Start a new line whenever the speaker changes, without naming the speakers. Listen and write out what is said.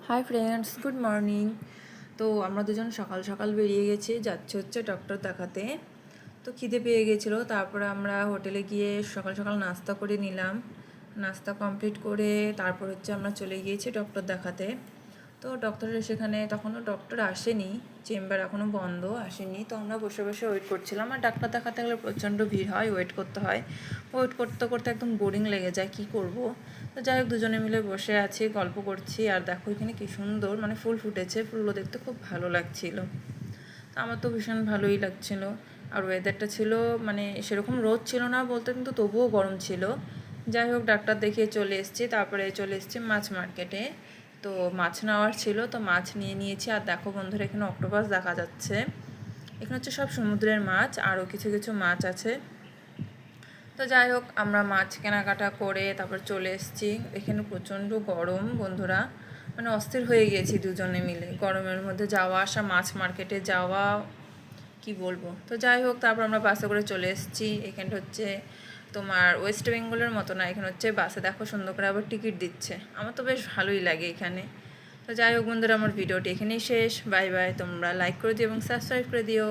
Hi friends, good morning. তো আমরা দুজন সকাল সকাল বেরিয়ে গেছি, যাচ্ছে হচ্ছে ডক্টর দেখাতে। তো খিদে পেয়ে গেছিলো, তারপরে আমরা হোটেলে গিয়ে সকাল সকাল নাস্তা করে নিলাম। নাস্তা কমপ্লিট করে তারপর হচ্ছে আমরা চলে গিয়েছি ডক্টর দেখাতে। তো ডক্টরের সেখানে তখনও ডক্টর আসেনি, চেম্বার এখনও বন্ধ, আসেনি। তো আমরা বসে বসে ওয়েট করছিলাম। আর ডাক্তার দেখাতে গেলে প্রচণ্ড ভিড় হয়, ওয়েট করতে হয়। ওয়েট করতে করতে একদম বোরিং লেগে যায়, কী করব। তো যাই হোক, দুজনে মিলে বসে আছি, গল্প করছি। আর দেখো এখানে কী সুন্দর মানে ফুল ফুটেছে, ফুলগুলো দেখতে খুব ভালো লাগছিল। তো আমার তো ভীষণ ভালোই লাগছিলো। আর ওয়েদারটা ছিল মানে সেরকম রোদ ছিল না বলতে, কিন্তু তবুও গরম ছিল। যাই হোক, ডাক্তার দেখিয়ে চলে এসেছি। তারপরে চলে এসেছি মাছ মার্কেটে। তো মাছ নেওয়ার ছিল, তো মাছ নিয়ে নিয়েছি। আর দেখো বন্ধুরা, এখানে অক্টোপাস দেখা যাচ্ছে। এখানে হচ্ছে সব সমুদ্রের মাছ, আরও কিছু কিছু মাছ আছে। তো যাই হোক, আমরা মাছ কেনাকাটা করে তারপর চলে এসেছি। এখানে প্রচণ্ড গরম বন্ধুরা, মানে অস্থির হয়ে গিয়েছি দুজনে মিলে। গরমের মধ্যে যাওয়া আসা, মাছ মার্কেটে যাওয়া, কি বলবো। তো যাই হোক, তারপর আমরা বাসে করে চলে এসেছি। এখানটা হচ্ছে তোমার ওয়েস্ট বেঙ্গলের মতো না, এখানে হচ্ছে বাসে দেখো সুন্দর করে আবার টিকিট দিচ্ছে। আমার তো বেশ ভালোই লাগে এখানে। তো যাই হোক বন্ধুরা, আমার ভিডিওটি এখানেই শেষ। Bye bye. তোমরা লাইক করে দিও এবং সাবস্ক্রাইব করে দিও।